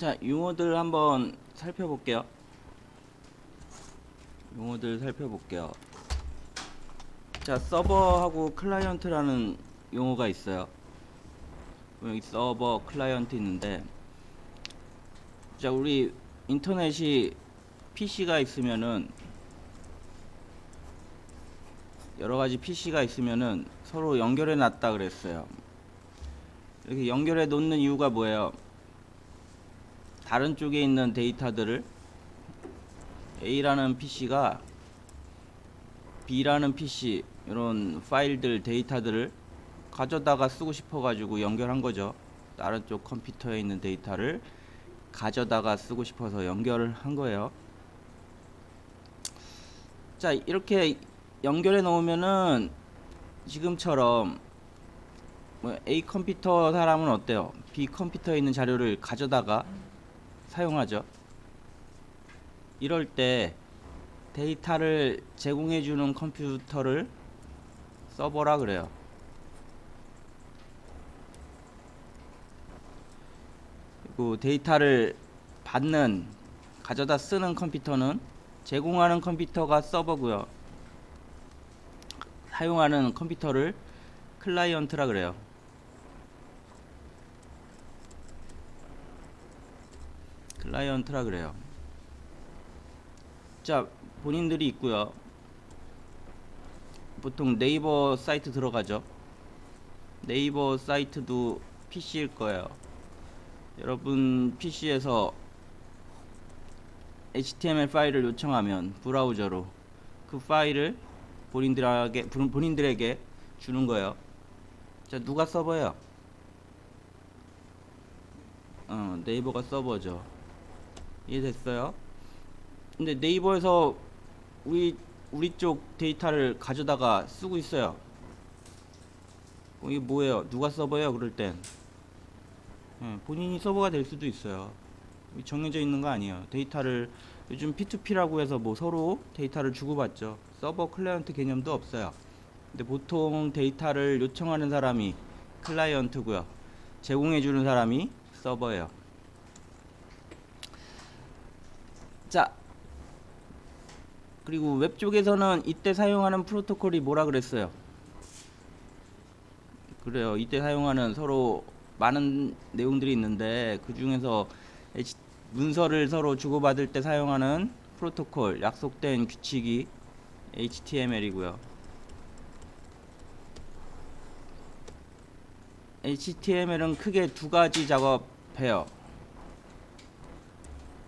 자, 용어들 한번 살펴볼게요. 용어들 살펴볼게요. 자, 서버하고 클라이언트라는 용어가 있어요. 여기 서버, 클라이언트 있는데, 자, 우리 인터넷이 PC가 있으면은, 여러 가지 PC가 있으면은 서로 연결해 놨다 그랬어요. 이렇게 연결해 놓는 이유가 뭐예요? 다른 쪽에 있는 데이터들을 A라는 PC가 B라는 PC 이런 파일들 데이터들을 가져다가 쓰고 싶어 가지고 연결한 거죠. 다른 쪽 컴퓨터에 있는 데이터를 가져다가 쓰고 싶어서 연결을 한 거예요. 자, 이렇게 연결해 놓으면은 지금처럼 뭐 A 컴퓨터 사람은 어때요? B 컴퓨터에 있는 자료를 가져다가 사용하죠. 이럴 때 데이터를 제공해 주는 컴퓨터를 서버라 그래요. 그리고 데이터를 받는, 가져다 쓰는 컴퓨터는 제공하는 컴퓨터가 서버고요. 사용하는 컴퓨터를 클라이언트라 그래요. 클라이언트라 그래요. 자, 본인들이 있고요. 보통 네이버 사이트 들어가죠. 네이버 사이트도 PC일 거예요. 여러분 PC에서 HTML 파일을 요청하면 브라우저로 그 파일을 본인들에게 주는 거예요. 자, 누가 서버예요? 네이버가 서버죠. 이해됐어요? 근데 네이버에서 우리 쪽 데이터를 가져다가 쓰고 있어요. 이게 뭐예요? 누가 서버예요? 그럴 땐 본인이 서버가 될 수도 있어요. 정해져 있는 거 아니에요. 데이터를 요즘 P2P라고 해서 뭐 서로 데이터를 주고받죠. 서버 클라이언트 개념도 없어요. 근데 보통 데이터를 요청하는 사람이 클라이언트고요. 제공해주는 사람이 서버예요. 자, 그리고 웹 쪽에서는 이때 사용하는 프로토콜이 뭐라 그랬어요? 그래요. 이때 사용하는 서로 많은 내용들이 있는데 그 중에서 문서를 서로 주고받을 때 사용하는 프로토콜, 약속된 규칙이 HTML이고요. HTML은 크게 두 가지 작업해요.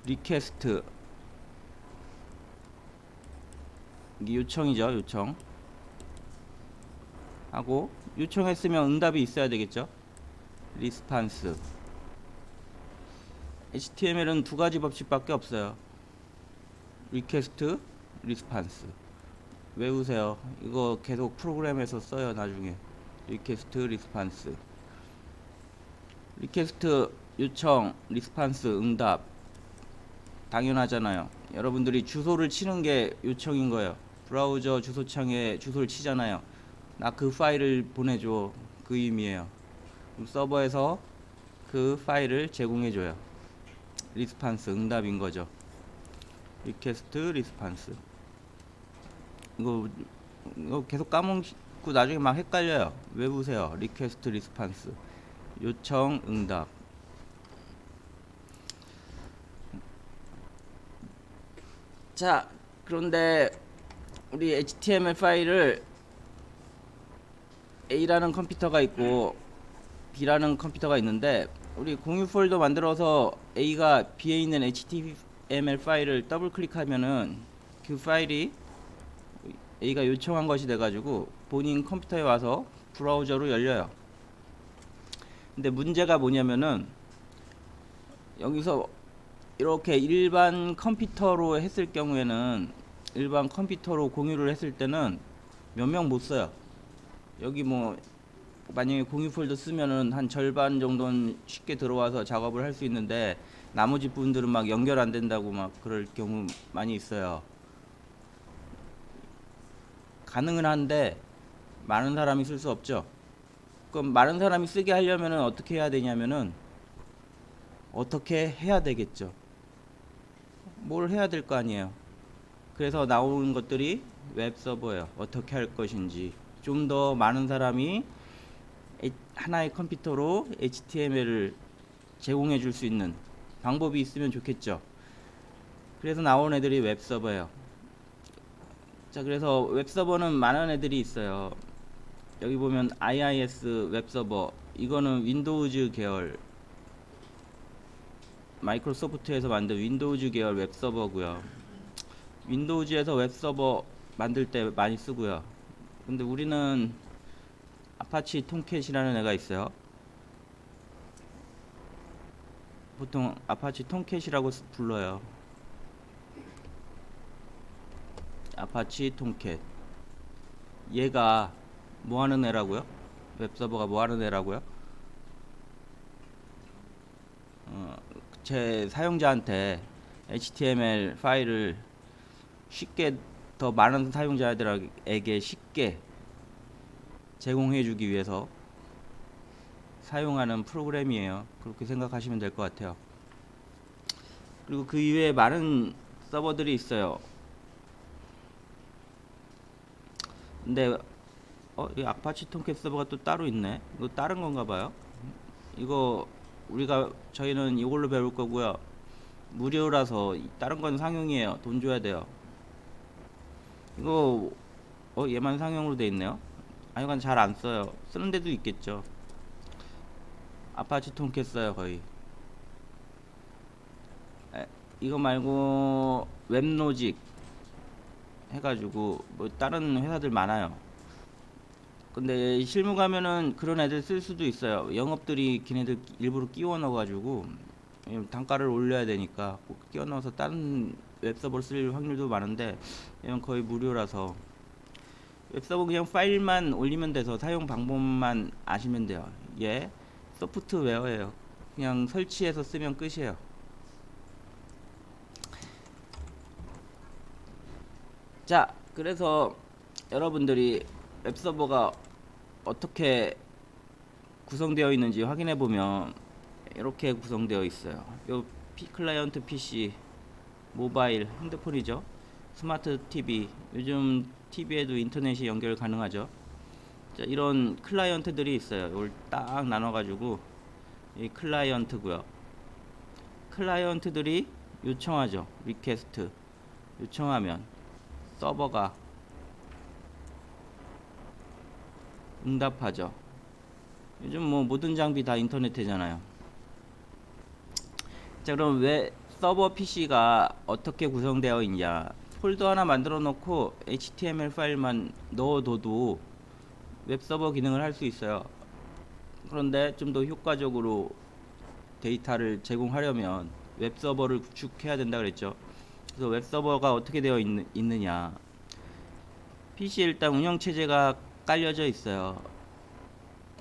리퀘스트, 이게 요청이죠. 요청 하고, 요청했으면 응답이 있어야 되겠죠. 리스판스. HTML은 두 가지 법칙밖에 없어요. 리퀘스트, 리스판스. 외우세요. 이거 계속 프로그램에서 써요. 나중에 리퀘스트, 리스판스. 리퀘스트 요청, 리스판스 응답. 당연하잖아요. 여러분들이 주소를 치는 게 요청인 거예요. 브라우저 주소창에 주소를 치잖아요. 나 그 파일을 보내줘. 그 의미예요. 그럼 서버에서 그 파일을 제공해줘요. 리스판스 응답인 거죠. 리퀘스트, 리스판스. 이거 계속 까먹고 나중에 막 헷갈려요. 외우세요. 리퀘스트, 리스판스. 요청, 응답. 자, 그런데 우리 HTML 파일을 A라는 컴퓨터가 있고 B라는 컴퓨터가 있는데 우리 공유 폴더 만들어서 A가 B에 있는 HTML 파일을 더블 클릭하면은 그 파일이 A가 요청한 것이 돼가지고 본인 컴퓨터에 와서 브라우저로 열려요. 근데 문제가 뭐냐면은 여기서 이렇게 일반 컴퓨터로 했을 경우에는, 일반 컴퓨터로 공유를 했을 때는 몇 명 못 써요. 여기 뭐 만약에 공유 폴더 쓰면은 한 절반 정도는 쉽게 들어와서 작업을 할 수 있는데 나머지 분들은 막 연결 안 된다고 막 그럴 경우 많이 있어요. 가능은 한데 많은 사람이 쓸 수 없죠. 그럼 많은 사람이 쓰게 하려면은 어떻게 해야 되냐면은 어떻게 해야 되겠죠. 뭘 해야 될 거 아니에요. 그래서 나오는 것들이 웹 서버예요. 어떻게 할 것인지 좀 더 많은 사람이 하나의 컴퓨터로 HTML을 제공해 줄 수 있는 방법이 있으면 좋겠죠. 그래서 나온 애들이 웹 서버예요. 자, 그래서 웹 서버는 많은 애들이 있어요. 여기 보면 IIS 웹 서버, 이거는 윈도우즈 계열, 마이크로소프트에서 만든 윈도우즈 계열 웹 서버고요. 윈도우즈에서 웹 서버 만들 때 많이 쓰고요. 근데 우리는 아파치 톰캣이라는 애가 있어요. 보통 아파치 톰캣이라고 불러요. 아파치 톰캣. 얘가 뭐 하는 애라고요? 웹서버가 뭐 하는 애라고요? 제 사용자한테 HTML 파일을 쉽게, 더 많은 사용자들에게 쉽게 제공해 주기 위해서 사용하는 프로그램이에요. 그렇게 생각하시면 될 것 같아요. 그리고 그 이외에 많은 서버들이 있어요. 근데 이 아파치 톰캣 서버가 또 따로 있네. 이거 다른 건가 봐요. 이거 저희는 이걸로 배울 거고요. 무료라서 다른 건 상용이에요. 돈 줘야 돼요. 이거 얘만 상용으로 돼 있네요. 아니간 잘 안 써요. 쓰는 데도 있겠죠. 아파치 톰캣 써요 거의. 이거 말고 웹로직 해가지고 뭐 다른 회사들 많아요. 근데 실무 가면은 그런 애들 쓸 수도 있어요. 영업들이 걔네들 일부러 끼워 넣어가지고 단가를 올려야 되니까 꼭 끼워 넣어서 다른 웹서버를 쓸 확률도 많은데 이건 거의 무료라서 웹서버 그냥 파일만 올리면 돼서 사용 방법만 아시면 돼요. 얘 소프트웨어예요. 그냥 설치해서 쓰면 끝이에요. 자, 그래서 여러분들이 웹서버가 어떻게 구성되어 있는지 확인해 보면 이렇게 구성되어 있어요. 요 클라이언트 PC, 모바일, 핸드폰이죠. 스마트 TV, 요즘 TV에도 인터넷이 연결 가능하죠. 자, 이런 클라이언트들이 있어요. 이걸 딱 나눠가지고 이 클라이언트고요. 클라이언트들이 요청하죠. 리퀘스트 요청하면 서버가 응답하죠. 요즘 뭐 모든 장비 다 인터넷이잖아요. 자, 그럼 왜 서버 PC가 어떻게 구성되어 있냐? 폴더 하나 만들어 놓고 HTML 파일만 넣어둬도 웹서버 기능을 할 수 있어요. 그런데 좀 더 효과적으로 데이터를 제공하려면 웹서버를 구축해야 된다 그랬죠. 그래서 웹서버가 어떻게 되어 있느냐? PC에 일단 운영체제가 깔려져 있어요.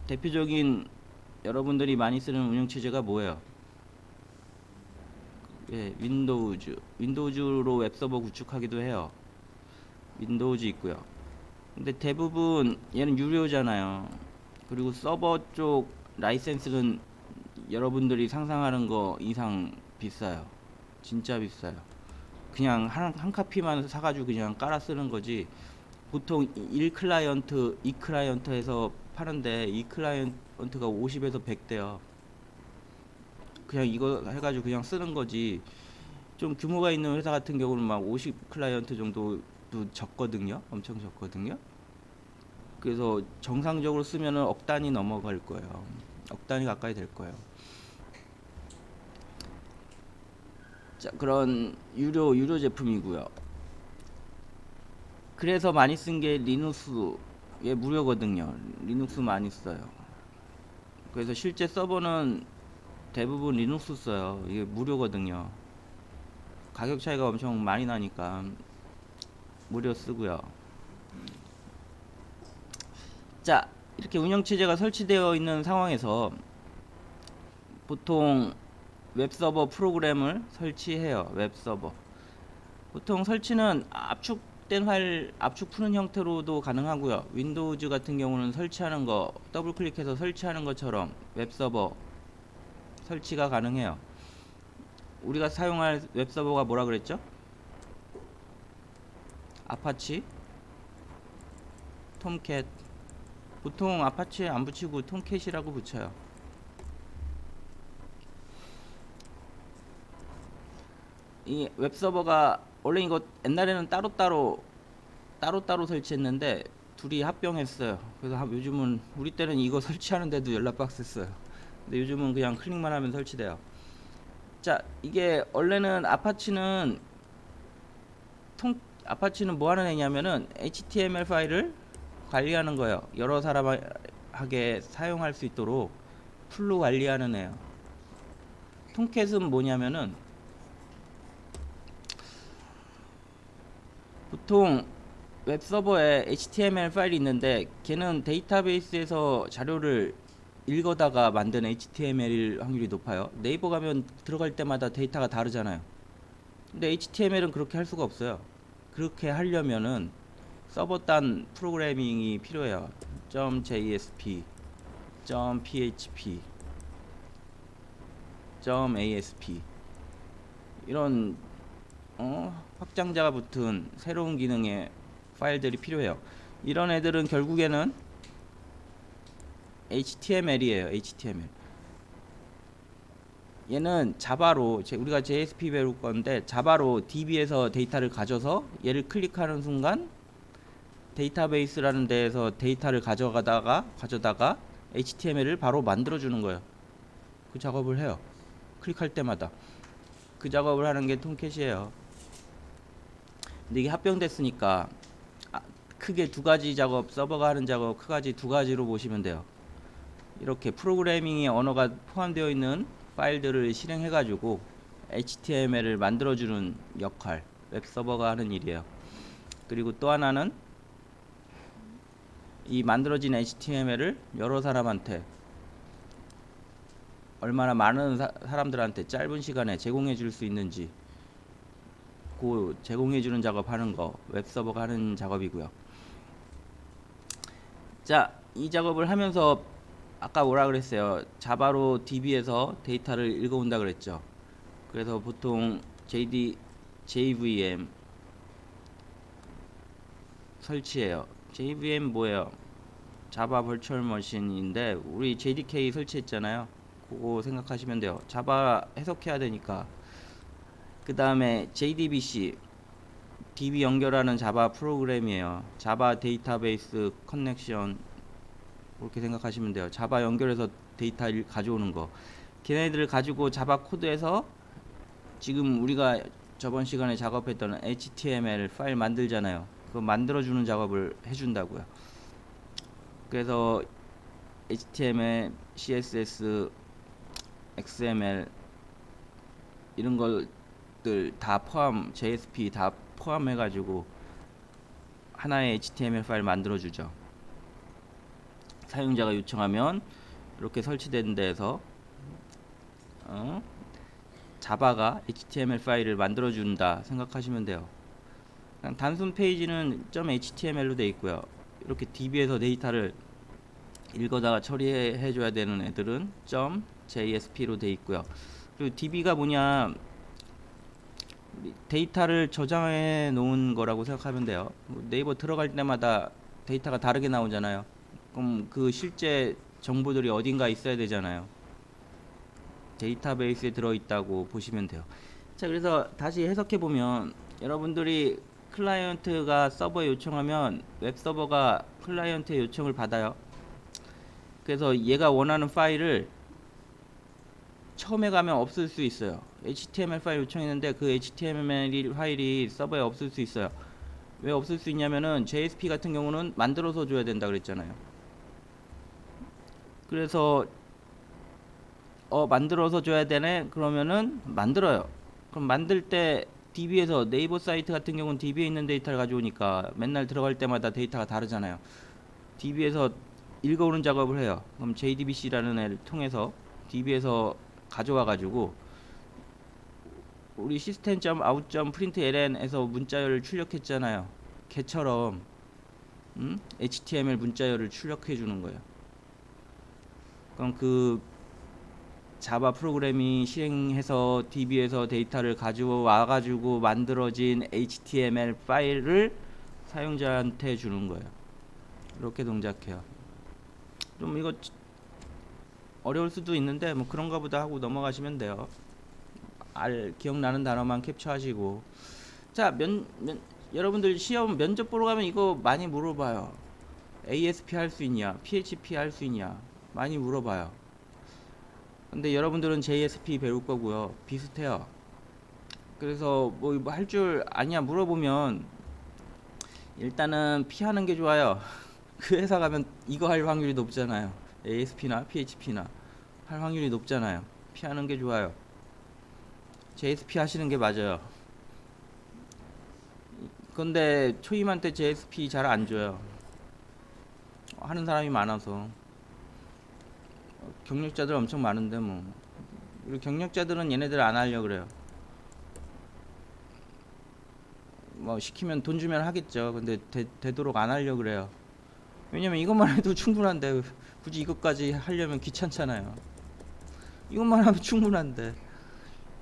대표적인 여러분들이 많이 쓰는 운영체제가 뭐예요? 윈도우즈로 웹서버 구축하기도 해요. 윈도우즈 있고요. 근데 대부분 얘는 유료잖아요. 그리고 서버 쪽 라이센스는 여러분들이 상상하는 거 이상 비싸요. 진짜 비싸요. 그냥 한 카피만 사가지고 그냥 깔아 쓰는 거지. 보통 1클라이언트, 2클라이언트에서 파는데 2클라이언트가 50에서 100대요. 그냥 이거 해가지고 그냥 쓰는 거지. 좀 규모가 있는 회사 같은 경우는 막 50클라이언트 정도도 적거든요. 엄청 적거든요. 그래서 정상적으로 쓰면은 억 단위 넘어갈 거예요. 억 단위 가까이 될 거예요. 자, 그런 유료 제품이고요. 그래서 많이 쓴 게 리눅스. 얘 무료거든요. 리눅스 많이 써요. 그래서 실제 서버는 대부분 리눅스 써요. 이게 무료거든요. 가격 차이가 엄청 많이 나니까 무료 쓰고요. 자, 이렇게 운영체제가 설치되어 있는 상황에서 보통 웹서버 프로그램을 설치해요. 웹서버. 보통 설치는 압축된 파일, 압축 푸는 형태로도 가능하고요. 윈도우즈 같은 경우는 설치하는 거 더블 클릭해서 설치하는 것처럼 웹서버 설치가 가능해요. 우리가 사용할 웹서버가 뭐라 그랬죠? 아파치, 톰캣. 보통 아파치에 안 붙이고 톰캣이라고 붙여요. 이 웹서버가 원래 이거 옛날에는 따로따로 설치했는데 둘이 합병했어요. 그래서 요즘은 우리 때는 이거 설치하는데도 연락 빡셌어요. 근데 요즘은 그냥 클릭만 하면 설치돼요. 자, 이게 원래는 아파치는 뭐 하는 애냐면은 HTML 파일을 관리하는 거예요. 여러 사람에게 사용할 수 있도록 풀로 관리하는 애예요. 톰캣은 뭐냐면은 보통 웹서버에 HTML 파일이 있는데 걔는 데이터베이스에서 자료를 읽어다가 만든 HTML일 확률이 높아요. 네이버 가면 들어갈 때마다 데이터가 다르잖아요. 근데 HTML은 그렇게 할 수가 없어요. 그렇게 하려면은 서버 단 프로그래밍이 필요해요. .jsp, .php, .asp 이런 확장자가 붙은 새로운 기능의 파일들이 필요해요. 이런 애들은 결국에는 HTML이에요. HTML. 얘는 자바로 우리가 JSP 배울 건데 자바로 DB에서 데이터를 가져서 얘를 클릭하는 순간 데이터베이스라는 데에서 데이터를 가져다가 HTML을 바로 만들어 주는 거예요. 그 작업을 해요. 클릭할 때마다 그 작업을 하는 게 톰캣이에요. 근데 이게 합병됐으니까 크게 두 가지 작업, 서버가 하는 작업 크게 두 가지로 보시면 돼요. 이렇게 프로그래밍의 언어가 포함되어 있는 파일들을 실행해 가지고 HTML을 만들어주는 역할, 웹서버가 하는 일이에요. 그리고 또 하나는 이 만들어진 HTML을 여러 사람한테, 얼마나 많은 사람들한테 짧은 시간에 제공해 줄 수 있는지 그 제공해 주는 작업하는 거 웹서버가 하는 작업이고요. 자, 이 작업을 하면서 아까 뭐라 그랬어요? 자바로 DB에서 데이터를 읽어온다 그랬죠. 그래서 보통 JVM 설치해요. JVM 뭐예요? 자바 버추얼 머신인데 우리 JDK 설치했잖아요. 그거 생각하시면 돼요. 자바 해석해야 되니까. 그 다음에 JDBC DB 연결하는 자바 프로그램이에요. 자바 데이터베이스 커넥션 그렇게 생각하시면 돼요. 자바 연결해서 데이터를 가져오는 거. 걔네들을 가지고 자바 코드에서 지금 우리가 저번 시간에 작업했던 HTML 파일 만들잖아요. 그거 만들어주는 작업을 해준다고요. 그래서 HTML, CSS, XML 이런 것들 다 포함, JSP 다 포함해가지고 하나의 HTML 파일 만들어주죠. 사용자가 요청하면 이렇게 설치된 데에서 자바가 HTML 파일을 만들어준다 생각하시면 돼요. 그냥 단순 페이지는 .html로 되어 있고요. 이렇게 DB에서 데이터를 읽어다가 처리해 줘야 되는 애들은 .jsp로 되어 있고요. 그리고 DB가 뭐냐, 데이터를 저장해 놓은 거라고 생각하면 돼요. 네이버 들어갈 때마다 데이터가 다르게 나오잖아요. 그럼 그 실제 정보들이 어딘가 있어야 되잖아요. 데이터베이스에 들어있다고 보시면 돼요. 자, 그래서 다시 해석해 보면 여러분들이 클라이언트가 서버에 요청하면 웹서버가 클라이언트의 요청을 받아요. 그래서 얘가 원하는 파일을 처음에 가면 없을 수 있어요. HTML 파일 요청했는데 그 HTML 파일이 서버에 없을 수 있어요. 왜 없을 수 있냐면은 JSP 같은 경우는 만들어서 줘야 된다 그랬잖아요. 그래서 만들어서 줘야 되네. 그러면은 만들어요. 그럼 만들 때 DB에서 네이버 사이트 같은 경우는 DB에 있는 데이터를 가져오니까 맨날 들어갈 때마다 데이터가 다르잖아요. DB에서 읽어오는 작업을 해요. 그럼 JDBC라는 애를 통해서 DB에서 가져와 가지고 우리 system.out.println에서 문자열을 출력했잖아요. 걔처럼 HTML 문자열을 출력해 주는 거예요. 그럼 그 자바 프로그램이 실행해서 DB에서 데이터를 가져와 가지고 만들어진 HTML 파일을 사용자한테 주는 거예요. 이렇게 동작해요. 좀 이거 어려울 수도 있는데 뭐 그런가 보다 하고 넘어가시면 돼요. 기억나는 단어만 캡처하시고. 자, 여러분들 시험 면접 보러 가면 이거 많이 물어봐요. ASP 할 수 있냐, PHP 할 수 있냐 많이 물어봐요. 근데 여러분들은 JSP 배울 거고요. 비슷해요. 그래서 뭐 할 줄 아냐 물어보면 일단은 피하는 게 좋아요. 그 회사 가면 이거 할 확률이 높잖아요. ASP나 PHP나 할 확률이 높잖아요. 피하는 게 좋아요. JSP 하시는 게 맞아요. 근데 초임한테 JSP 잘 안 줘요. 하는 사람이 많아서. 경력자들 엄청 많은데 뭐. 그리고 경력자들은 얘네들 안 하려고 그래요. 뭐 시키면 돈 주면 하겠죠. 근데 되도록 안 하려고 그래요. 왜냐면 이것만 해도 충분한데 굳이 이것까지 하려면 귀찮잖아요. 이것만 하면 충분한데.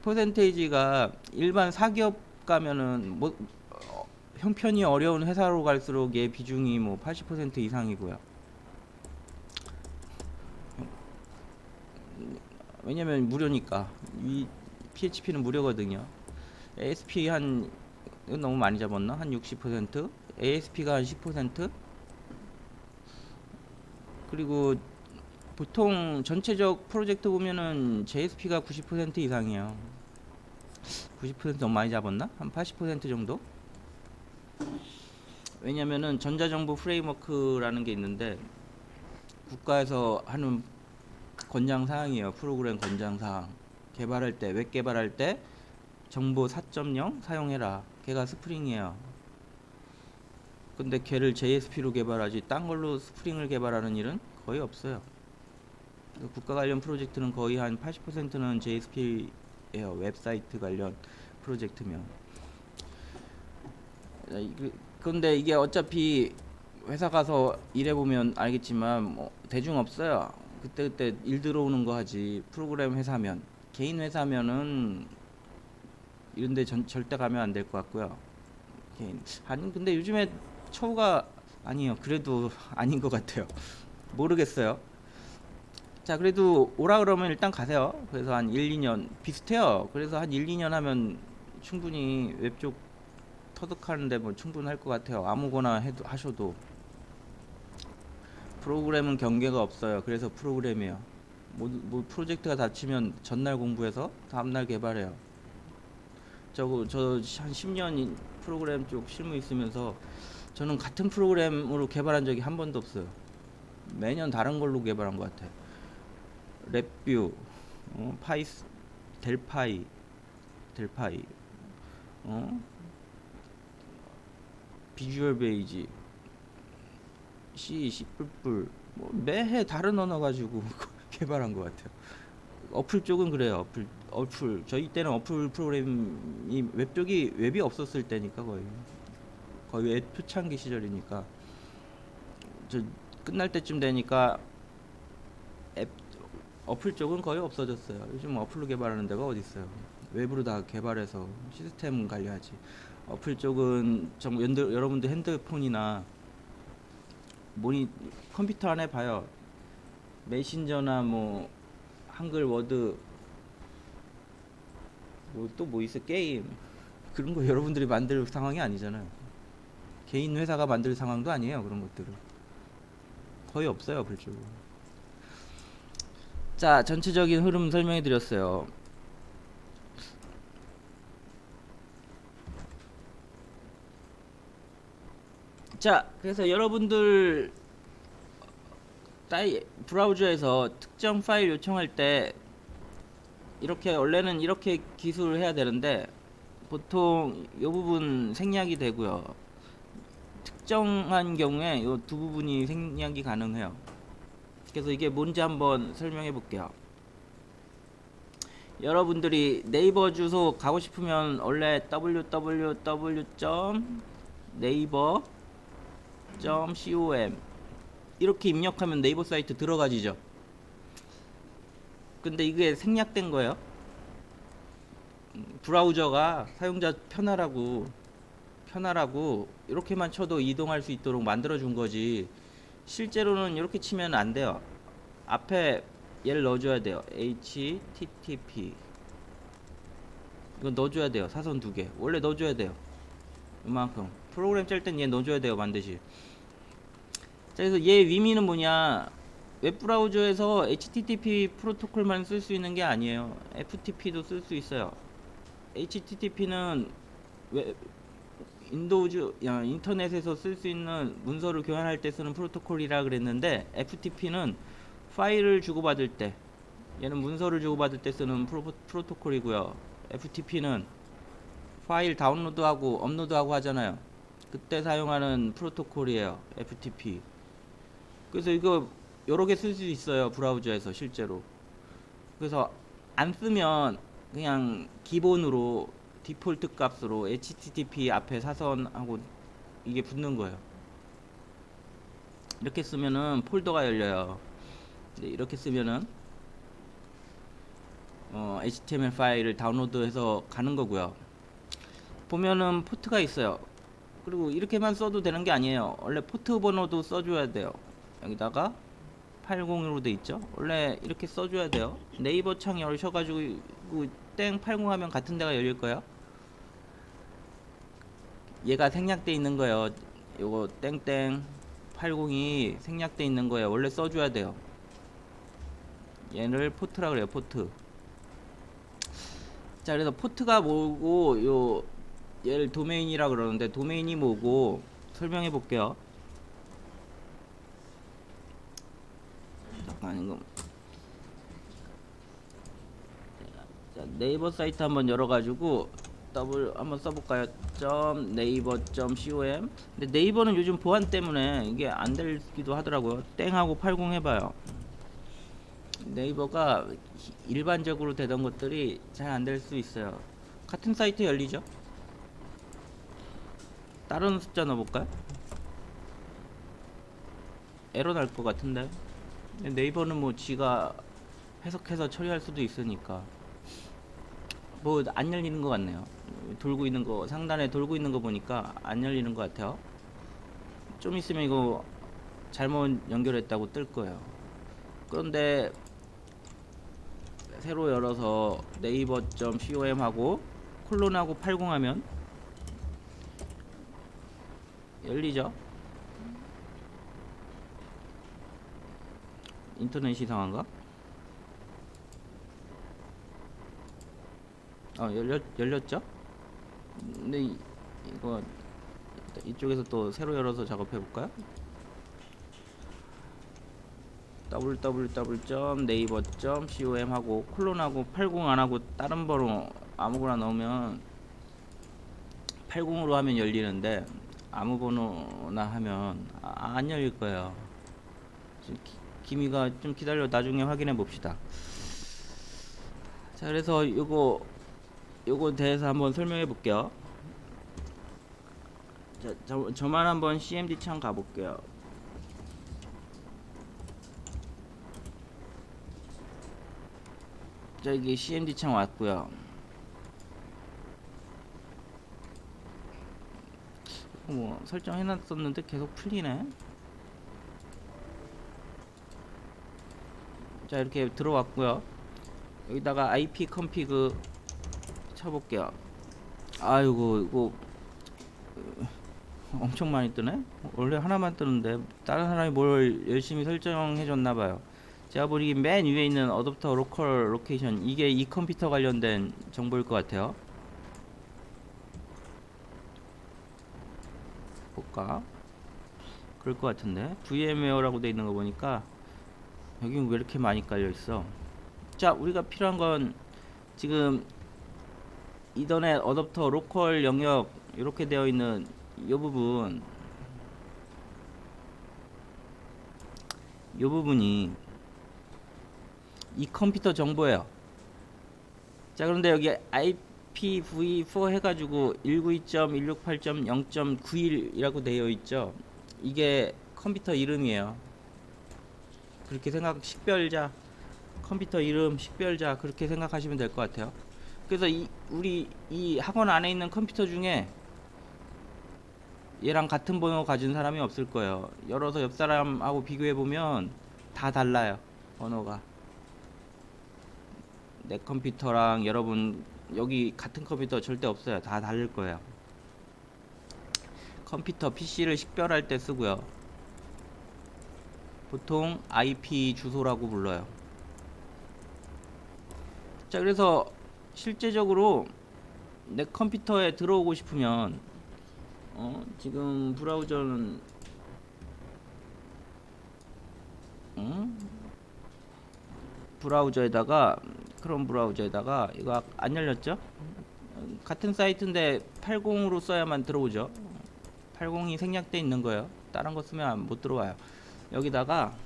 퍼센테이지가 일반 사기업 가면은 뭐 형편이 어려운 회사로 갈수록 얘 비중이 뭐 80% 이상이고요. 왜냐면 무료니까. 이 PHP는 무료거든요. ASP 한 이건 너무 많이 잡았나? 한 60%? ASP가 한 10%? 그리고 보통 전체적 프로젝트 보면은 JSP가 90% 이상이에요. 90% 너무 많이 잡았나? 한 80% 정도? 왜냐면은 전자정보 프레임워크라는 게 있는데 국가에서 하는 권장사항이에요. 프로그램 권장사항. 개발할 때, 웹 개발할 때 정보 4.0 사용해라. 걔가 스프링이에요. 근데 걔를 JSP로 개발하지 딴 걸로 스프링을 개발하는 일은 거의 없어요. 국가 관련 프로젝트는 거의 한 80%는 JSP예요. 웹사이트 관련 프로젝트면. 근데 이게 어차피 회사 가서 일해보면 알겠지만 뭐 대중 없어요. 그때 일 들어오는 거 하지. 프로그램 회사면, 개인 회사면은 이런데 절대 가면 안 될 것 같고요. 아니 근데 요즘에 처우가 아니에요. 그래도 아닌 것 같아요. 모르겠어요. 자, 그래도 오라 그러면 일단 가세요. 그래서 한 1, 2년 비슷해요. 그래서 한 1, 2년 하면 충분히 웹쪽 터득하는데 뭐 충분할 것 같아요. 아무거나 해도 하셔도. 프로그램은 경계가 없어요. 그래서 프로그램이에요. 뭐 프로젝트가 닥치면 전날 공부해서 다음날 개발해요. 저 한 10년 프로그램 쪽 실무 있으면서 저는 같은 프로그램으로 개발한 적이 한 번도 없어요. 매년 다른 걸로 개발한 것 같아요. 랩뷰, 파이스, 델파이, 비주얼 베이지, C, C++, 뭐 매해 다른 언어 가지고 개발한 것 같아요. 어플 쪽은 그래요. 어플. 저희 때는 어플 프로그램이 웹 쪽이 웹이 없었을 때니까 거의 웹 초창기 시절이니까 저 끝날 때쯤 되니까 앱 어플 쪽은 거의 없어졌어요. 요즘 어플로 개발하는 데가 어디 있어요. 웹으로 다 개발해서 시스템 관리하지. 어플 쪽은 여러분들 핸드폰이나 컴퓨터 안에 봐요. 메신저나 뭐 한글 워드 뭐 또 뭐 있어, 게임 그런 거 여러분들이 만들 상황이 아니잖아요. 개인 회사가 만들 상황도 아니에요. 그런 것들은 거의 없어요. 어플 쪽은. 자, 전체적인 흐름 설명해 드렸어요. 자, 그래서 여러분들 브라우저에서 특정 파일 요청할 때 이렇게 원래는 이렇게 기술을 해야 되는데 보통 이 부분 생략이 되고요. 특정한 경우에 이 두 부분이 생략이 가능해요. 그래서 이게 뭔지 한번 설명해 볼게요. 여러분들이 네이버 주소 가고 싶으면 원래 www.naver.com 이렇게 입력하면 네이버 사이트 들어가지죠. 근데 이게 생략된 거예요. 브라우저가 사용자 편하라고 이렇게만 쳐도 이동할 수 있도록 만들어 준 거지, 실제로는 이렇게 치면 안 돼요. 앞에 얘를 넣어줘야 돼요. HTTP 이거 넣어줘야 돼요. 사선 2개 원래 넣어줘야 돼요. 이만큼 프로그램 짤 땐 얘 넣어줘야 돼요, 반드시. 자, 그래서 얘 의미는 뭐냐, 웹브라우저에서 HTTP 프로토콜만 쓸 수 있는 게 아니에요. FTP도 쓸 수 있어요. HTTP는 윈도우즈 인터넷에서 쓸 수 있는 문서를 교환할 때 쓰는 프로토콜이라 그랬는데, FTP는 파일을 주고받을 때, 얘는 문서를 주고받을 때 쓰는 프로토콜이고요. FTP는 파일 다운로드하고 업로드하고 하잖아요. 그때 사용하는 프로토콜이에요, FTP. 그래서 이거 여러 개 쓸 수 있어요, 브라우저에서 실제로. 그래서 안 쓰면 그냥 기본으로 디폴트 값으로 HTTP 앞에 사선하고 이게 붙는 거예요. 이렇게 쓰면은 폴더가 열려요. 이렇게 쓰면은 HTML 파일을 다운로드해서 가는 거고요. 보면은 포트가 있어요. 그리고 이렇게만 써도 되는 게 아니에요. 원래 포트 번호도 써줘야 돼요. 여기다가 80으로 돼 있죠. 원래 이렇게 써줘야 돼요. 네이버 창 열셔가지고 땡 80 하면 같은 데가 열릴 거예요. 얘가 생략돼 있는 거예요. 요거 땡땡 80이 생략돼 있는 거예요. 원래 써줘야 돼요. 얘를 포트라 그래요, 포트. 자, 그래서 포트가 뭐고, 얘를 도메인이라 그러는데, 도메인이 뭐고 설명해 볼게요. 잠깐 이거. 자, 네이버 사이트 한번 열어가지고 더블 한번 써볼까요? .naver.com. 근데 네이버는 요즘 보안 때문에 이게 안 되기도 하더라고요. 땡하고 80 해봐요. 네이버가 일반적으로 되던 것들이 잘 안 될 수 있어요. 같은 사이트 열리죠? 다른 숫자 넣어볼까요? 에러 날 것 같은데. 네이버는 뭐 지가 해석해서 처리할 수도 있으니까 뭐 안 열리는 것 같네요. 돌고 있는 거, 상단에 돌고 있는 거 보니까 안 열리는 것 같아요. 좀 있으면 이거 잘못 연결했다고 뜰 거예요. 그런데 새로 열어서 네이버.com 하고 콜론하고 80 하면 열리죠? 인터넷이 이상한가? 열렸죠? 근데 이거 이쪽에서 또 새로 열어서 작업해 볼까요? www.naver.com 하고 콜론하고 80 안하고 다른 번호 아무거나 넣으면 80으로 하면 열리는데, 아무 번호나 하면 안 열릴 거예요. 기미가 좀 기다려, 나중에 확인해 봅시다. 자, 그래서 요거 대해서 한번 설명해 볼게요. 자, 저만 한번 CMD 창 가볼게요. 자, 여기 CMD 창 왔고요. 뭐 설정해놨었는데 계속 풀리네. 자, 이렇게 들어왔고요. 여기다가 IP 컨피그 쳐볼게요. 아이고, 이거 엄청 많이 뜨네. 원래 하나만 뜨는데 다른 사람이 뭘 열심히 설정해 줬나봐요. 제가 보기 맨 위에 있는 어댑터 로컬 로케이션, 이게 이 컴퓨터 관련된 정보일 것 같아요. 볼까? 그럴 것 같은데 VMware라고 돼 있는 거 보니까 여긴 왜 이렇게 많이 깔려 있어. 자, 우리가 필요한 건 지금 이더넷 어댑터 로컬 영역 이렇게 되어 있는 이 부분이 이 컴퓨터 정보예요. 자, 그런데 여기 IPv4 해가지고 192.168.0.91이라고 되어 있죠. 이게 컴퓨터 이름이에요. 그렇게 식별자 컴퓨터 이름 식별자 그렇게 생각하시면 될 것 같아요. 그래서 우리 이 학원 안에 있는 컴퓨터 중에 얘랑 같은 번호 가진 사람이 없을 거예요. 열어서 옆 사람하고 비교해 보면 다 달라요. 번호가. 내 컴퓨터랑 여러분 여기 같은 컴퓨터 절대 없어요. 다 다를 거예요. 컴퓨터 PC를 식별할 때 쓰고요. 보통 IP 주소라고 불러요. 자, 그래서 실제적으로 내 컴퓨터에 들어오고 싶으면 지금 브라우저는 브라우저에다가 크롬 브라우저에다가 이거 안 열렸죠? 같은 사이트인데 80으로 써야만 들어오죠. 80이 생략돼 있는 거예요. 다른 거 쓰면 못 들어와요. 여기다가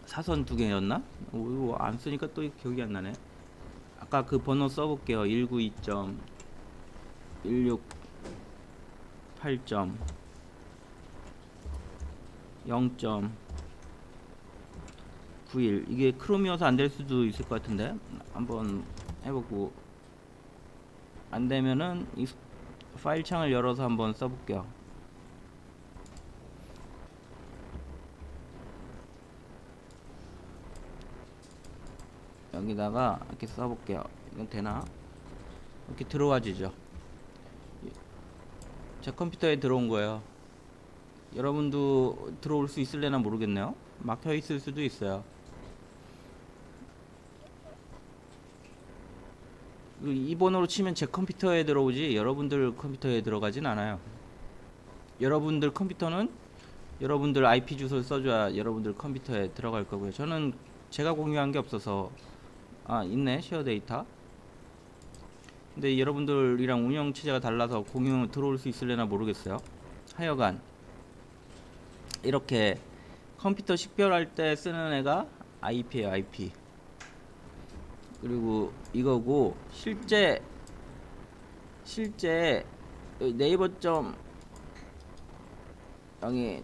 사선 두 개였나? 이거 안 쓰니까 또 기억이 안 나네. 아까 그 번호 써볼게요. 192.168.0.91 이게 크롬이어서 안 될 수도 있을 것 같은데 한번 해보고 안 되면은 이 파일 창을 열어서 한번 써볼게요. 여기다가 이렇게 써볼게요. 이건 되나? 이렇게 들어와지죠. 제 컴퓨터에 들어온 거예요. 여러분도 들어올 수 있을래나 모르겠네요. 막혀 있을 수도 있어요. 이 번호로 치면 제 컴퓨터에 들어오지 여러분들 컴퓨터에 들어가진 않아요. 여러분들 컴퓨터는 여러분들 IP 주소를 써줘야 여러분들 컴퓨터에 들어갈 거고요. 저는 제가 공유한 게 없어서 있네 쉐어 데이터. 근데 여러분들이랑 운영 체제가 달라서 공유 들어올 수 있을래나 모르겠어요. 하여간 이렇게 컴퓨터 식별할 때 쓰는 애가 IP에요. IP. 그리고 이거고 실제 네이버 점 여기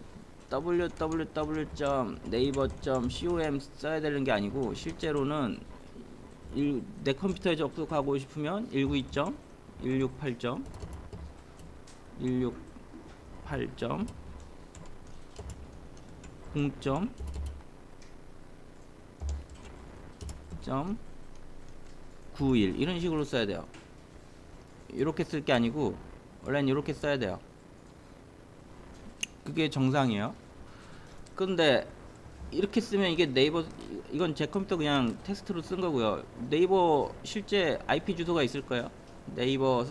www.naver.com 써야 되는 게 아니고 실제로는 내 컴퓨터에 접속하고 싶으면 168.168.0.91 이런 식으로 써야 돼요. 이렇게 쓸 게 아니고 원래는 이렇게 써야 돼요. 그게 정상이에요. 근데 이렇게 쓰면 이게 네이버 이건 제 컴퓨터 그냥 테스트로 쓴 거고요. 네이버 실제 IP 주소가 있을 거예요. 네이버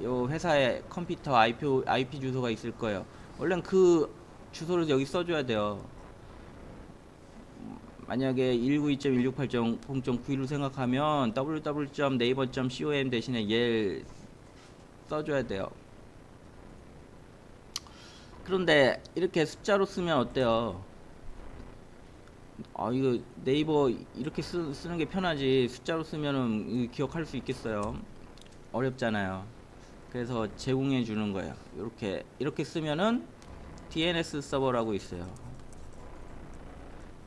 요 회사의 컴퓨터 IP 주소가 있을 거예요. 원래는 그 주소를 여기 써줘야 돼요. 만약에 192.168.0.91로 생각하면 www.naver.com 대신에 얘를 써줘야 돼요. 그런데 이렇게 숫자로 쓰면 어때요? 이거 네이버 이렇게 쓰는 게 편하지 숫자로 쓰면은 기억할 수 있겠어요? 어렵잖아요. 그래서 제공해 주는 거예요. 이렇게 쓰면은 DNS 서버라고 있어요.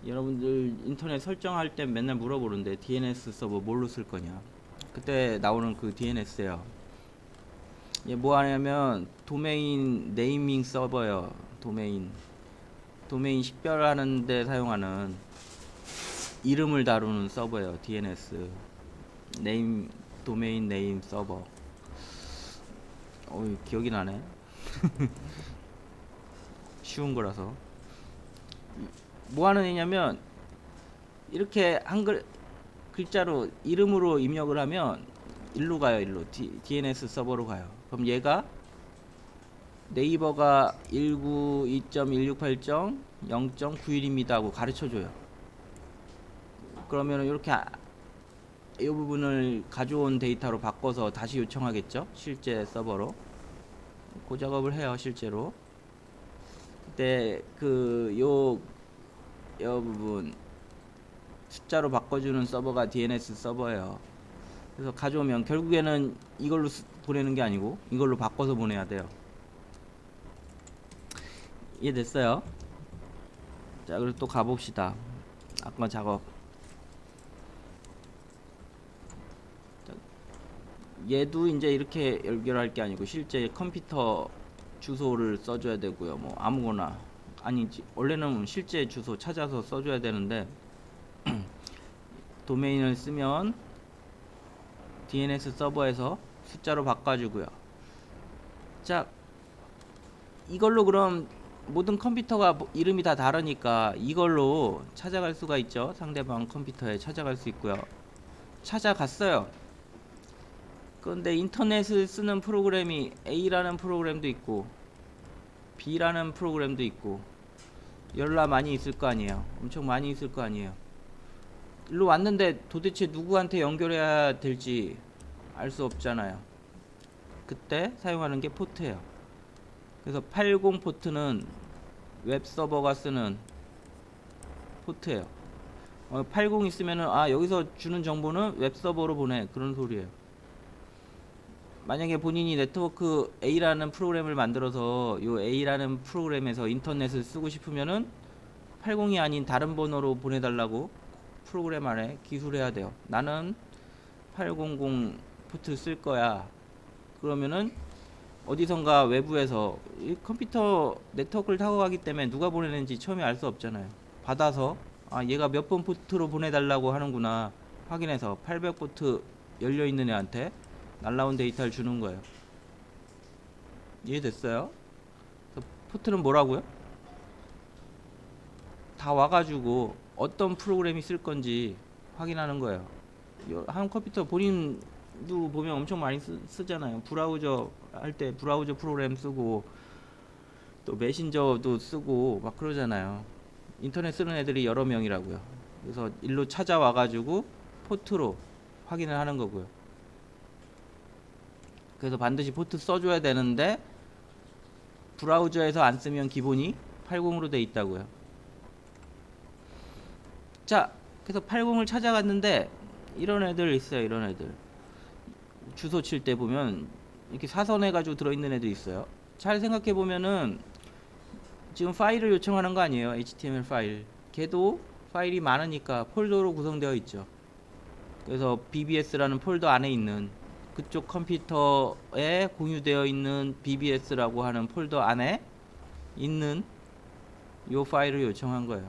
여러분들 인터넷 설정할 때 맨날 물어보는데 DNS 서버 뭘로 쓸 거냐? 그때 나오는 그 DNS예요. 얘 뭐 하냐면 도메인 네이밍 서버예요. 도메인 식별하는 데 사용하는 이름을 다루는 서버예요. DNS 도메인 네임 서버. 기억이 나네. 쉬운 거라서. 뭐 하는 애냐면 이렇게 한글 글자로 이름으로 입력을 하면 일로 가요. 일로 DNS 서버로 가요. 그럼 얘가 네이버가 192.168.0.91입니다 하고 가르쳐줘요. 그러면 이렇게 이 부분을 가져온 데이터로 바꿔서 다시 요청하겠죠. 실제 서버로. 그 작업을 해요. 실제로. 그때 요 부분 숫자로 바꿔주는 서버가 DNS 서버예요. 그래서 가져오면 결국에는 이걸로 보내는 게 아니고 이걸로 바꿔서 보내야 돼요. 이해됐어요? 자, 그리고 또 가봅시다. 아까 작업. 얘도 이제 이렇게 연결할 게 아니고 실제 컴퓨터 주소를 써줘야 되고요. 뭐 아무거나 아니지, 원래는 실제 주소 찾아서 써줘야 되는데 도메인을 쓰면 DNS 서버에서 숫자로 바꿔주고요. 자, 이걸로 그럼 모든 컴퓨터가 이름이 다 다르니까 이걸로 찾아갈 수가 있죠. 상대방 컴퓨터에 찾아갈 수 있고요. 찾아갔어요. 그런데 인터넷을 쓰는 프로그램이 A라는 프로그램도 있고 B라는 프로그램도 있고 열라 많이 있을 거 아니에요. 엄청 많이 있을 거 아니에요. 일로 왔는데 도대체 누구한테 연결해야 될지 알 수 없잖아요. 그때 사용하는 게 포트예요. 그래서 80 포트는 웹 서버가 쓰는 포트예요. 80 있으면은 여기서 주는 정보는 웹 서버로 보내, 그런 소리예요. 만약에 본인이 네트워크 A라는 프로그램을 만들어서 요 A라는 프로그램에서 인터넷을 쓰고 싶으면은 80이 아닌 다른 번호로 보내달라고 프로그램 안에 기술해야 돼요. 나는 800 포트를 쓸 거야. 그러면은 어디선가 외부에서 이 컴퓨터 네트워크를 타고 가기 때문에 누가 보내는지 처음에 알 수 없잖아요. 받아서 얘가 몇 번 포트로 보내달라고 하는구나 확인해서 800 포트 열려있는 애한테 날라온 데이터를 주는 거예요. 이해됐어요? 포트는 뭐라고요? 다 와가지고 어떤 프로그램이 쓸 건지 확인하는 거예요. 한 컴퓨터 본인도 보면 엄청 많이 쓰잖아요. 브라우저 할 때 브라우저 프로그램 쓰고 또 메신저도 쓰고 막 그러잖아요. 인터넷 쓰는 애들이 여러 명이라고요. 그래서 일로 찾아와가지고 포트로 확인을 하는 거고요. 그래서 반드시 포트 써줘야 되는데 브라우저에서 안 쓰면 기본이 80으로 돼 있다고요. 자, 그래서 80을 찾아갔는데 이런 애들 있어요. 이런 애들 주소 칠 때 보면 이렇게 사선해 가지고 들어있는 애들 있어요. 잘 생각해 보면은 지금 파일을 요청하는 거 아니에요. HTML 파일. 걔도 파일이 많으니까 폴더로 구성되어 있죠. 그래서 BBS라는 폴더 안에 있는 그쪽 컴퓨터에 공유되어 있는 BBS라고 하는 폴더 안에 있는 요 파일을 요청한 거예요.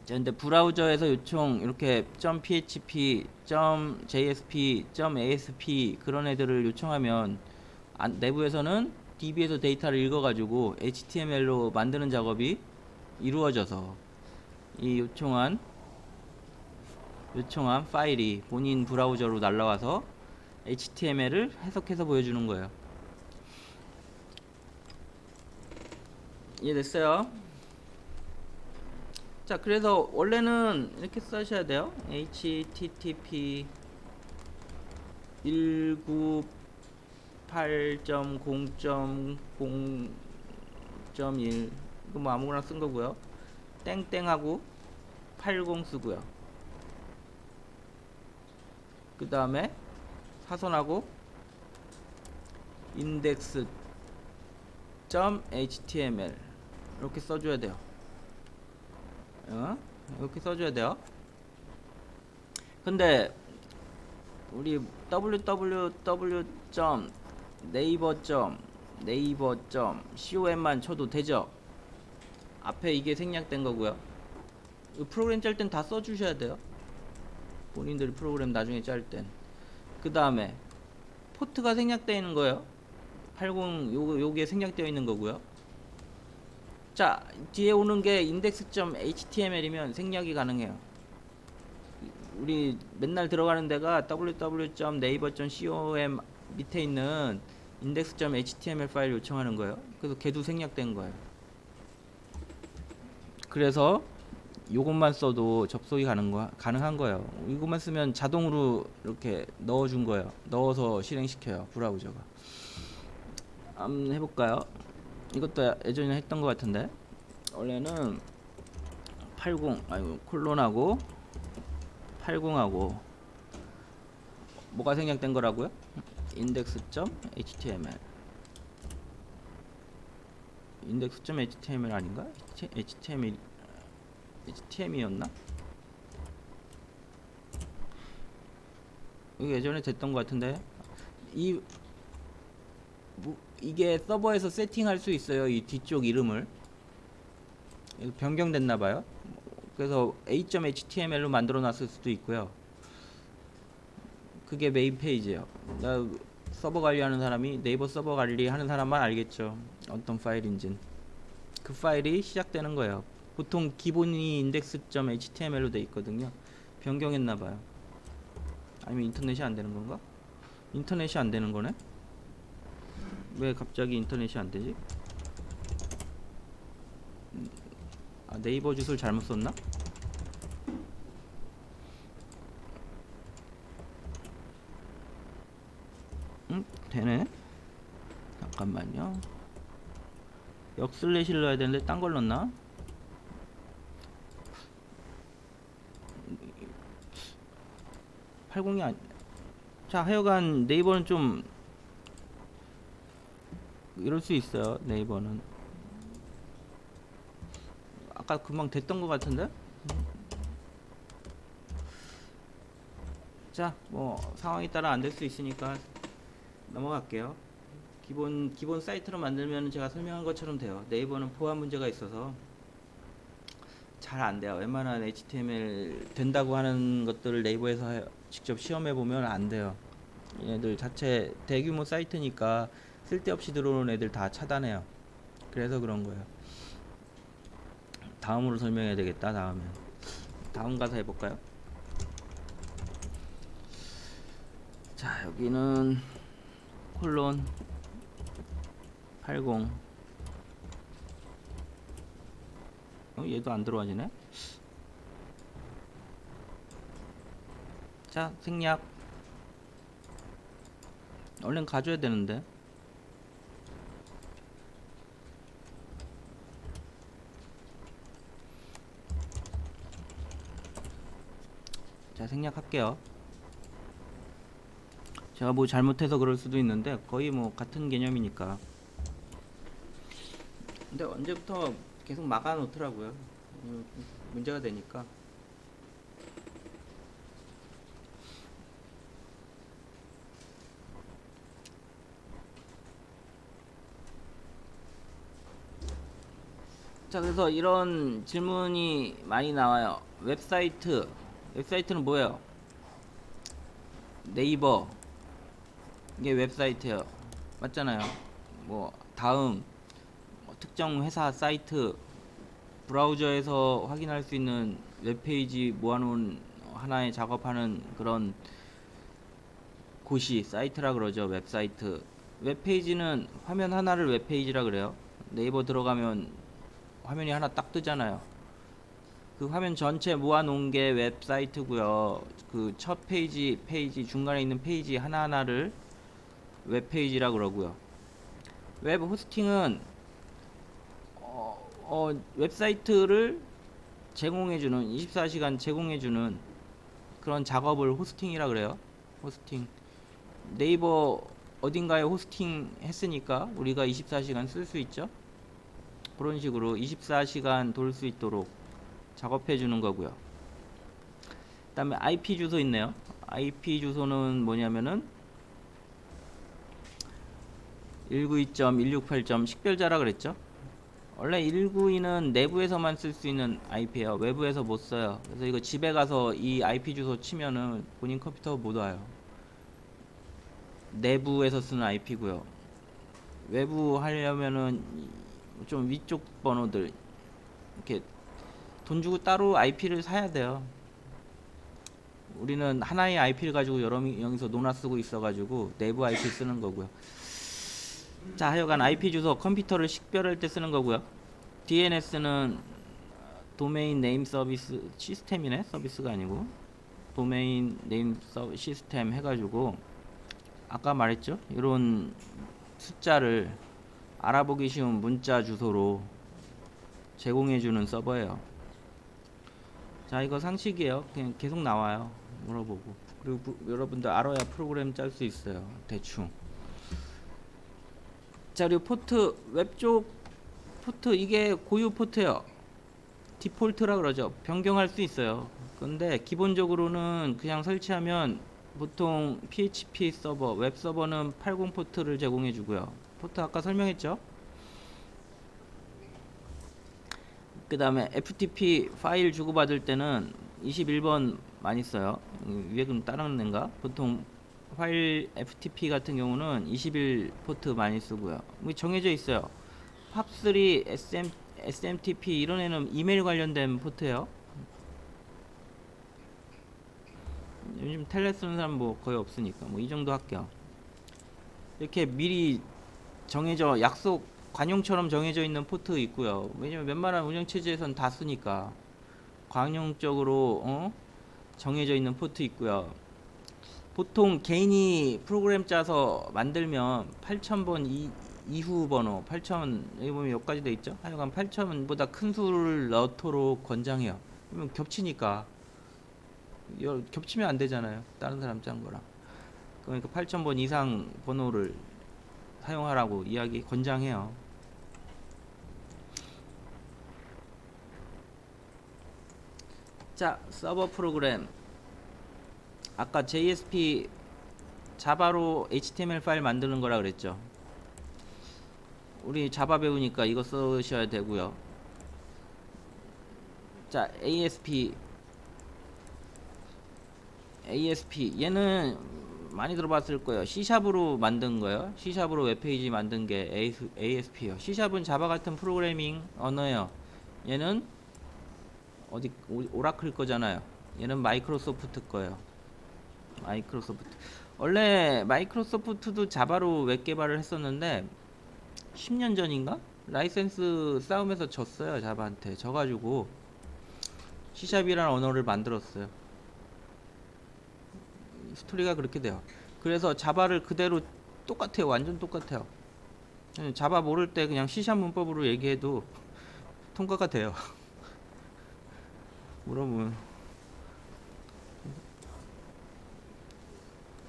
근데 브라우저에서 요청 이렇게 .php, .jsp, .asp 그런 애들을 요청하면 내부에서는 DB에서 데이터를 읽어가지고 HTML로 만드는 작업이 이루어져서 이 요청한 파일이 본인 브라우저로 날라와서 HTML을 해석해서 보여주는 거예요. 이해됐어요? 자, 그래서 원래는 이렇게 쓰셔야 돼요. http 198.0.0.1 이거 뭐 아무거나 쓴 거고요. 땡땡하고 80 쓰고요. 그 다음에 사선하고 index.html 이렇게 써줘야 돼요. 이렇게 써줘야 돼요. 근데 우리 www.naver.com만 쳐도 되죠? 앞에 이게 생략된 거고요. 프로그램 짤 땐 다 써주셔야 돼요. 본인들이 프로그램 나중에 짤 땐. 그 다음에 포트가 생략되어 있는 거예요. 80 요게 생략되어 있는 거고요. 자, 뒤에 오는 게 index.html이면 생략이 가능해요. 우리 맨날 들어가는 데가 www.naver.com 밑에 있는 index.html 파일 요청하는 거예요. 그래서 걔도 생략된 거예요. 그래서 요것만 써도 접속이 가능한 거예요. 이것만 쓰면 자동으로 이렇게 넣어준 거예요. 넣어서 실행시켜요. 브라우저가. 한번 해볼까요? 이것도 예전에 했던 것 같은데 원래는 80 콜론하고 80하고 뭐가 생략된 거라고요? index.html index.html 아닌가? HTML이었나? 이거 예전에 됐던 것 같은데 이게 서버에서 세팅할 수 있어요. 이 뒤쪽 이름을 변경됐나봐요. 그래서 a.html로 만들어 놨을 수도 있고요. 그게 메인 페이지예요. 서버 관리하는 사람이, 네이버 서버 관리하는 사람만 알겠죠. 어떤 파일인진. 그 파일이 시작되는 거예요. 보통 기본이 index.html로 돼 있거든요. 변경했나봐요. 아니면 인터넷이 안 되는 건가? 인터넷이 안 되는 거네? 왜 갑자기 인터넷이 안 되지? 네이버 주소를 잘못 썼나? 되네. 잠깐만요. 역슬래시를 넣어야 되는데 딴 걸 넣었나? 자, 하여간 네이버는 좀 이럴 수 있어요. 네이버는 아까 금방 됐던 것 같은데? 자, 뭐 상황에 따라 안 될 수 있으니까 넘어갈게요. 기본 사이트로 만들면 제가 설명한 것처럼 돼요. 네이버는 보안 문제가 있어서 잘 안 돼요. 웬만한 HTML 된다고 하는 것들을 네이버에서 직접 시험해 보면 안 돼요. 얘네들 자체 대규모 사이트니까 쓸데없이 들어오는 애들 다 차단해요. 그래서 그런 거예요. 다음으로 설명해야 되겠다. 다음 가서 해볼까요? 자, 여기는 콜론 80. 얘도 안 들어와지네. 자, 생략. 얼른 가져야 되는데. 자, 생략할게요. 제가 뭐 잘못해서 그럴 수도 있는데 거의 뭐 같은 개념이니까. 근데 언제부터 계속 막아 놓더라고요. 문제가 되니까. 자, 그래서 이런 질문이 많이 나와요. 웹사이트는 뭐예요? 네이버, 이게 웹사이트예요. 맞잖아요. 뭐 다음 특정 회사 사이트, 브라우저에서 확인할 수 있는 웹페이지 모아놓은 하나의 작업하는 그런 곳이 사이트라 그러죠. 웹사이트. 웹페이지는 화면 하나를 웹페이지라 그래요. 네이버 들어가면 화면이 하나 딱 뜨잖아요. 그 화면 전체 모아놓은 게 웹사이트고요. 그 첫 페이지, 중간에 있는 페이지 하나하나를 웹페이지라 그러고요. 웹 호스팅은 웹사이트를 제공해주는, 24시간 제공해주는 그런 작업을 호스팅이라 그래요. 호스팅. 네이버 어딘가에 호스팅 했으니까 우리가 24시간 쓸 수 있죠. 그런 식으로 24시간 돌 수 있도록 작업해 주는 거고요. 그 다음에 IP 주소 있네요. IP 주소는 뭐냐면은 192.168. 식별자라 그랬죠. 원래 192는 내부에서만 쓸 수 있는 IP예요. 외부에서 못 써요. 그래서 이거 집에 가서 이 IP 주소 치면은 본인 컴퓨터 못 와요. 내부에서 쓰는 IP고요. 외부 하려면은 좀 위쪽 번호들 이렇게 돈 주고 따로 IP를 사야 돼요. 우리는 하나의 IP를 가지고 여러 명이서 논아 쓰고 있어가지고 내부 IP 쓰는 거고요. 자, 하여간 IP 주소 컴퓨터를 식별할 때 쓰는 거고요. DNS는 도메인 네임 서비스 시스템이네. 서비스가 아니고 도메인 네임 시스템 해가지고 아까 말했죠. 이런 숫자를 알아보기 쉬운 문자 주소로 제공해주는 서버예요. 자, 이거 상식이에요. 그냥 계속 나와요. 물어보고. 그리고 여러분들 알아야 프로그램 짤 수 있어요. 대충. 자, 그리고 포트 웹 쪽 포트 이게 고유 포트요. 디폴트라 그러죠. 변경할 수 있어요. 근데 기본적으로는 그냥 설치하면 보통 PHP 서버, 웹 서버는 80 포트를 제공해 주고요. 포트 아까 설명했죠? 그 다음에 FTP 파일 주고받을 때는 21번 많이 써요. 위에 그럼 다른 애인가? 보통 파일 FTP 같은 경우는 21 포트 많이 쓰고요. 정해져 있어요. 팝3, SMTP 이런 애는 이메일 관련된 포트예요. 요즘 텔레 쓰는 사람 뭐 거의 없으니까 뭐 이 정도 할게요. 이렇게 미리 정해져 약속 관용처럼 정해져 있는 포트 있고요. 왜냐면 웬만한 운영체제에선 다 쓰니까 관용적으로 정해져 있는 포트 있고요. 보통 개인이 프로그램 짜서 만들면 8000번 이후 번호 8000 여기 보면 여기까지 돼 있죠. 하여간 8000보다 큰 수를 넣도록 권장해요. 그러면 겹치니까 겹치면 안 되잖아요. 다른 사람 짠 거랑. 그러니까 8000번 이상 번호를 사용하라고 이야기 권장해요. 자, 서버 프로그램. 아까 JSP 자바로 HTML 파일 만드는 거라 그랬죠. 우리 자바 배우니까 이거 쓰셔야 되고요. 자, ASP 얘는 많이 들어봤을 거예요. C샵으로 만든 거예요. C샵으로 웹페이지 만든 게 ASP예요. C샵은 자바 같은 프로그래밍 언어예요. 얘는 어디 오라클 거잖아요. 얘는 마이크로소프트 거예요. 마이크로소프트. 원래 마이크로소프트도 자바로 웹 개발을 했었는데 10년 전인가? 라이센스 싸움에서 졌어요. 자바한테. 져가지고 C샵이라는 언어를 만들었어요. 스토리가 그렇게 돼요. 그래서 자바를 그대로 똑같아요. 완전 똑같아요. 자바 모를 때 그냥 C샵 문법으로 얘기해도 통과가 돼요. 물어보면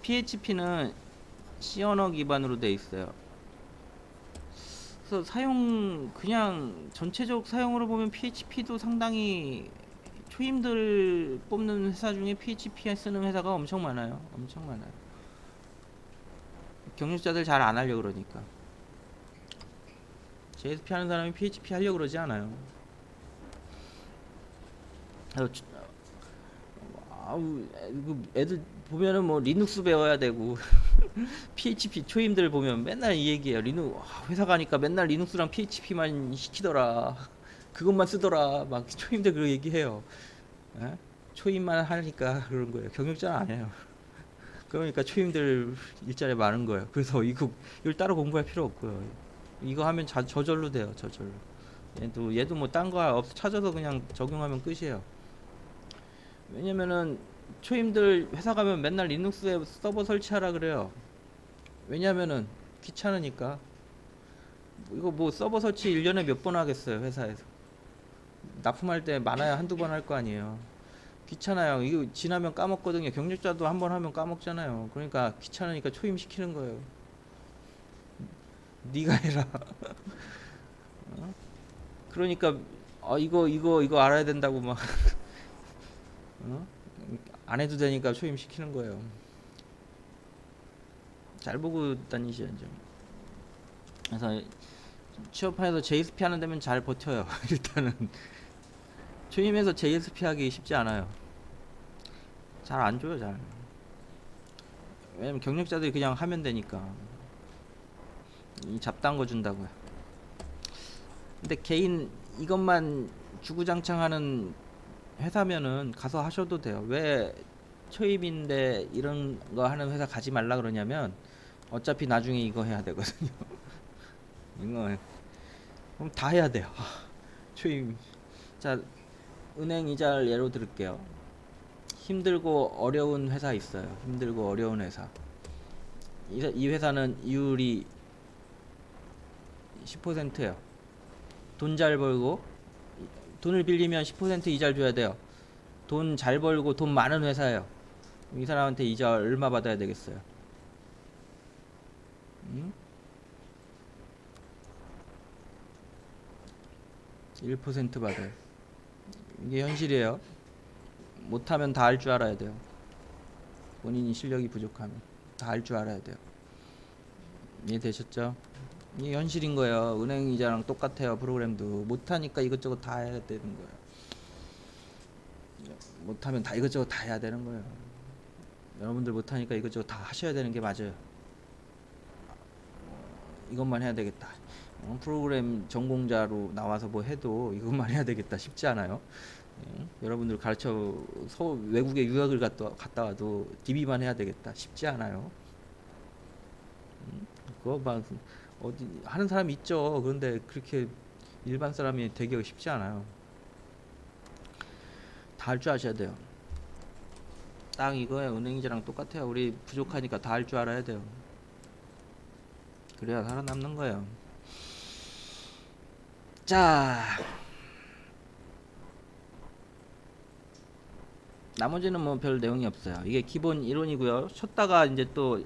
PHP는 C 언어 기반으로 돼 있어요. 그래서 그냥 전체적 사용으로 보면 PHP도 상당히 초임들 뽑는 회사 중에 PHP 쓰는 회사가 엄청 많아요. 엄청 많아요. 경력자들 잘 안 하려고 그러니까. JSP 하는 사람이 PHP 하려고 그러지 않아요. 애들 보면은 뭐 리눅스 배워야 되고 PHP 초임들 보면 맨날 이 얘기해요. 회사 가니까 맨날 리눅스랑 PHP만 시키더라. 그것만 쓰더라. 막 초임들 그 얘기해요. 에? 초임만 하니까 그런 거예요. 경력자는 안 해요. 그러니까 초임들 일자리 많은 거예요. 그래서 이걸 따로 공부할 필요 없고요. 이거 하면 저절로 돼요. 저절로. 얘도 뭐 딴 거 찾아서 그냥 적용하면 끝이에요. 왜냐면은 초임들 회사 가면 맨날 리눅스에 서버 설치하라 그래요. 왜냐면은 귀찮으니까. 이거 뭐 서버 설치 1년에 몇 번 하겠어요, 회사에서. 납품할 때 많아야 한두 번 할 거 아니에요. 귀찮아요. 이거 지나면 까먹거든요. 경력자도 한 번 하면 까먹잖아요. 그러니까 귀찮으니까 초임 시키는 거예요. 네가 해라. 어? 그러니까 이거 알아야 된다고 막 어? 안 해도 되니까 초임 시키는 거예요. 잘 보고 다니셔야죠. 그래서 취업해서 JSP 하는 데면 잘 버텨요. 일단은 초임에서 JSP 하기 쉽지 않아요. 잘 안 줘요, 잘. 왜냐면 경력자들이 그냥 하면 되니까. 이 잡다한 거 준다고요. 근데 개인 이것만 주구장창하는 회사면은 가서 하셔도 돼요. 왜 초임인데 이런 거 하는 회사 가지 말라 그러냐면 어차피 나중에 이거 해야 되거든요. 이거 그럼 다 해야 돼요. 초임. 자, 은행 이자를 예로 들을게요. 힘들고 어려운 회사 있어요. 힘들고 어려운 회사. 이 회사는 이율이 10%예요. 돈 잘 벌고 돈을 빌리면 10% 이자를 줘야 돼요. 돈 잘 벌고 돈 많은 회사예요. 이 사람한테 이자 얼마 받아야 되겠어요? 음? 1% 받아요. 이게 현실이에요. 못하면 다 할 줄 알아야 돼요. 본인이 실력이 부족하면 다 할 줄 알아야 돼요. 이해되셨죠? 이게 현실인 거예요. 은행 이자랑 똑같아요. 프로그램도 못하니까 이것저것 다 해야 되는 거예요. 못하면 다 이것저것 다 해야 되는 거예요. 여러분들 못하니까 이것저것 다 하셔야 되는 게 맞아요. 이것만 해야 되겠다. 프로그램 전공자로 나와서 뭐 해도 이것만 해야 되겠다 쉽지 않아요. 여러분들 외국에 유학을 갔다 와도 DB만 해야 되겠다 쉽지 않아요. 그거 막 어디 하는 사람이 있죠. 그런데 그렇게 일반 사람이 되기가 쉽지 않아요. 다 할 줄 아셔야 돼요. 딱 이거예요. 은행이자랑 똑같아요. 우리 부족하니까 다 할 줄 알아야 돼요. 그래야 살아남는 거예요. 자, 나머지는 뭐 별 내용이 없어요. 이게 기본 이론이고요. 쉬었다가 이제 또